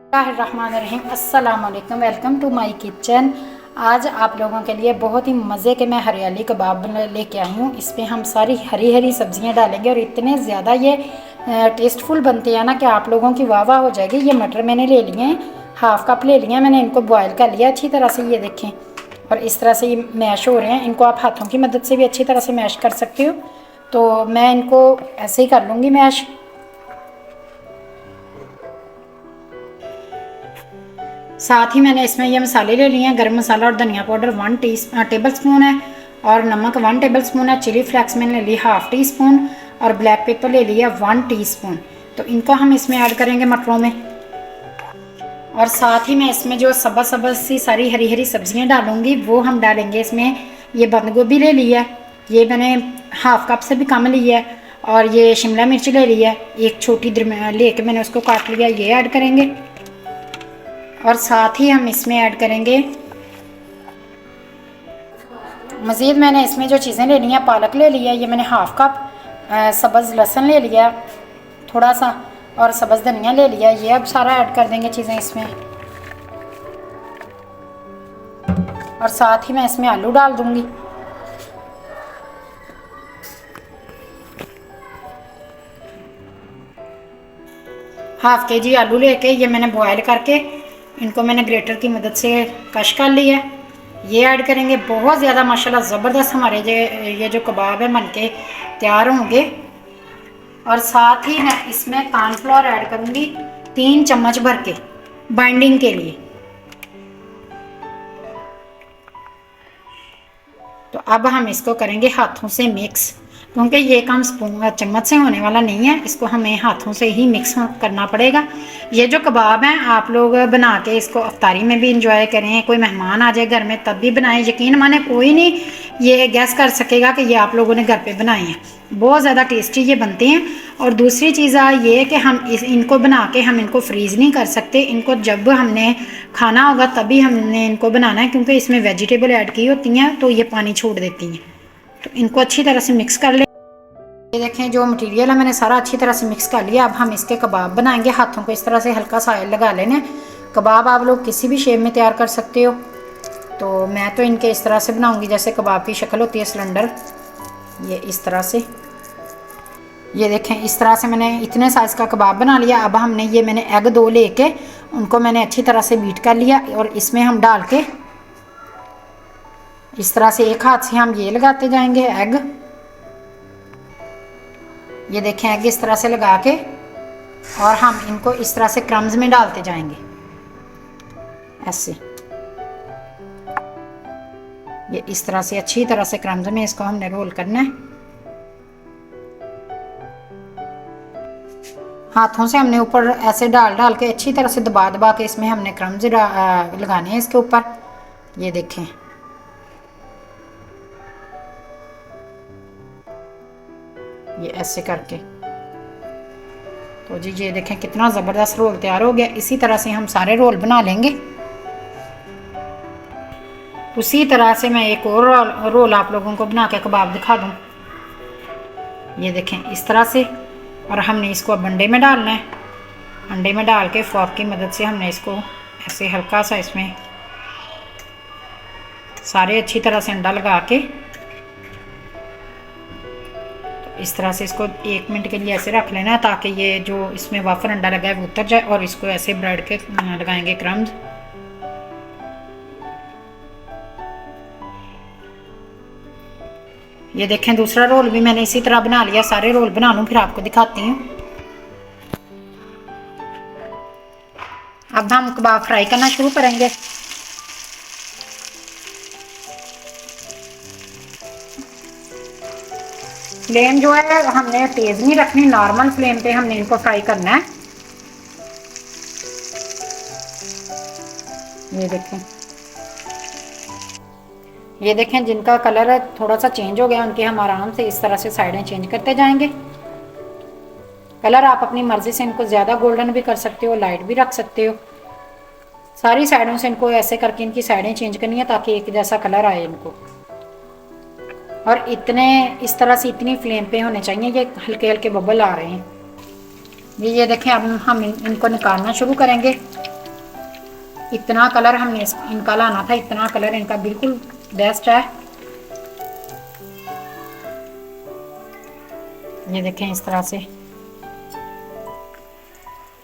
बिस्मिल्लाहिर्रहमानिर्रहीम। अस्सलाम वालेकुम, वेलकम टू माय किचन। आज आप लोगों के लिए बहुत ही मज़े के मैं हरियाली कबाब लेके आई हूँ। इस पर हम सारी हरी हरी सब्जियाँ डालेंगे और इतने ज़्यादा ये टेस्टफुल बनते हैं ना कि आप लोगों की वाह वाह हो जाएगी। ये मटर मैंने ले लिए हैं, हाफ़ कप ले लिए हैं मैंने, इनको बॉयल कर लिया अच्छी तरह से। ये देखें, और इस तरह से ये मैश हो रहे हैं। इनको आप हाथों की मदद से भी अच्छी तरह से मैश कर सकते हो, तो मैं इनको ऐसे ही कर लूँगी मैश। साथ ही मैंने इसमें ये मसाले ले लिए हैं। गरम मसाला और धनिया पाउडर 1 टेबल स्पून है, और नमक 1 टेबल स्पून है। चिली फ्लेक्स मैंने ले ली ½ टी स्पून, और ब्लैक पेपर ले लिया 1 टीस्पून। तो इनको हम इसमें ऐड करेंगे मटरों में। और साथ ही मैं इसमें जो सब्ज़ सब्ज़ सी सारी हरी हरी सब्जियां डालूंगी वो हम डालेंगे इसमें। ये बंद गोभी ले लिया है, ये मैंने ½ कप से भी कम लिया है। और ये शिमला मिर्च ले लिया है, एक छोटी लेके मैंने उसको काट लिया, ये ऐड करेंगे। और साथ ही हम इसमें ऐड करेंगे मज़ीद, मैंने इसमें जो चीज़ें ले ली हैं, पालक ले लिया, ये मैंने ½ कप, सब्ज़ लहसुन ले लिया थोड़ा सा, और सब्ज़ धनिया ले लिया। ये अब सारा ऐड कर देंगे चीज़ें इसमें। और साथ ही मैं इसमें आलू डाल दूँगी। ½ केजी आलू लेके ये मैंने बॉयल करके इनको मैंने ग्रेटर की मदद से कश कर लिया है, ये ऐड करेंगे। बहुत ज़्यादा माशाल्लाह ज़बरदस्त हमारे ये जो कबाब है बन के तैयार होंगे। और साथ ही मैं इसमें कॉर्नफ्लोर ऐड करूँगी 3 चम्मच भर के, बाइंडिंग के लिए। तो अब हम इसको करेंगे हाथों से मिक्स, क्योंकि ये काम स्पून चम्मच से होने वाला नहीं है, इसको हमें हाथों से ही मिक्स करना पड़ेगा। ये जो कबाब हैं आप लोग बना के इसको अफ्तारी में भी इंजॉय करें, कोई मेहमान आ जाए घर में तब भी बनाएं। यकीन माने कोई नहीं ये गैस कर सकेगा कि ये आप लोगों ने घर पे बनाए हैं। बहुत ज़्यादा टेस्टी ये बनते हैं। और दूसरी चीज़ ये है कि हम इनको बना के हम इनको फ्रीज़ नहीं कर सकते, इनको जब हमने खाना होगा तभी हमने इनको बनाना है, क्योंकि इसमें वेजिटेबल ऐड की होती हैं तो ये पानी छोड़ देती हैं। तो इनको अच्छी तरह से मिक्स कर लें। ये देखें, जो मटेरियल है मैंने सारा अच्छी तरह से मिक्स कर लिया। अब हम इसके कबाब बनाएंगे। हाथों को इस तरह से हल्का सा ऑयल लगा लेना। कबाब आप लोग किसी भी शेप में तैयार कर सकते हो, तो मैं तो इनके इस तरह से बनाऊंगी जैसे कबाब की शक्ल होती है, सिलेंडर। ये इस तरह से, ये देखें इस तरह से मैंने इतने साइज़ का कबाब बना लिया। अब हमने ये मैंने एग 2 लेके उनको मैंने अच्छी तरह से बीट कर लिया, और इसमें हम डाल के इस तरह से एक हाथ से हम ये लगाते जाएंगे एग। ये देखें एग इस तरह से लगा के, और हम इनको इस तरह से क्रम्स में डालते जाएंगे ऐसे। ये इस तरह से अच्छी तरह से क्रम्स में इसको हमने रोल करना है। हाथों से हमने ऊपर ऐसे डाल के अच्छी तरह से दबा दबा के इसमें हमने क्रम्स लगाने हैं इसके ऊपर। ये देखें, ये ऐसे करके। तो जी ये देखें कितना ज़बरदस्त रोल तैयार हो गया। इसी तरह से हम सारे रोल बना लेंगे। उसी तरह से मैं एक और रोल आप लोगों को बना के कबाब दिखा दूँ। ये देखें इस तरह से, और हमने इसको अब अंडे में डालना है। अंडे में डाल के फोर्क की मदद से हमने इसको ऐसे हल्का सा इसमें सारे अच्छी तरह से अंडा लगा के, इस तरह से इसको 1 मिनट के लिए ऐसे रख लेना है, ताकि ये जो इसमें वाफर अंडा लगा है वो उतर जाए। और इसको ऐसे ब्रेड के लगाएंगे क्रम्स। ये देखें दूसरा रोल भी मैंने इसी तरह बना लिया। सारे रोल बना लूँ फिर आपको दिखाती हूँ। अब हम कबाब फ्राई करना शुरू करेंगे। फ्लेम जो है हमने तेज़ नहीं रखनी, नॉर्मल फ्लेम पे हमने इनको फ्राई करना है। ये देखें जिनका कलर है थोड़ा सा चेंज हो गया, उनके हम आराम से इस तरह से साइडें चेंज करते जाएंगे। कलर आप अपनी मर्ज़ी से इनको ज़्यादा गोल्डन भी कर सकते हो, लाइट भी रख सकते हो। सारी साइडों से इनको ऐसे करके इनकी साइडें चेंज करनी है, ताकि एक जैसा कलर आए इनको। और इतने इस तरह से इतनी फ्लेम पे होने चाहिए। ये हल्के हल्के बबल आ रहे हैं। ये देखें, अब हम इनको निकालना शुरू करेंगे। इतना कलर हमने इनका लाना था, इतना कलर इनका बिल्कुल बेस्ट है। ये देखें इस तरह से।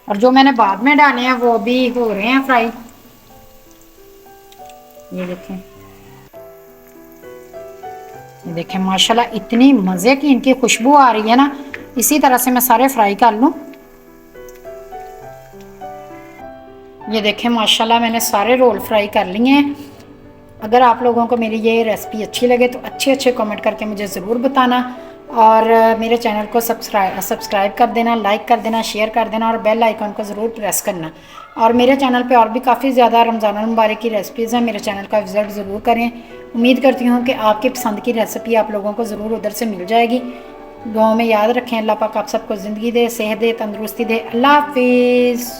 और जो मैंने बाद में डाले हैं वो भी हो रहे हैं फ्राई। ये देखें, ये देखें माशाल्लाह इतनी मज़े की इनकी खुशबू आ रही है ना। इसी तरह से मैं सारे फ्राई कर लूँ। ये देखें माशाल्लाह मैंने सारे रोल फ्राई कर लिए हैं। अगर आप लोगों को मेरी ये रेसिपी अच्छी लगे तो अच्छे अच्छे कमेंट करके मुझे ज़रूर बताना। और मेरे चैनल को सब्सक्राइब कर देना, लाइक कर देना, शेयर कर देना और बेल आइकन को ज़रूर प्रेस करना। और मेरे चैनल पे और भी काफ़ी ज़्यादा रमज़ान मुबारक की रेसिपीज़ हैं, मेरे चैनल का विज़िट ज़रूर करें। उम्मीद करती हूँ कि आपकी पसंद की रेसिपी आप लोगों को ज़रूर उधर से मिल जाएगी। दुआओं में याद रखें। अल्लाह पाक आप सबको ज़िंदगी दे, सेहत दे, तंदुरुस्ती दे। अल्लाह हाफिज़।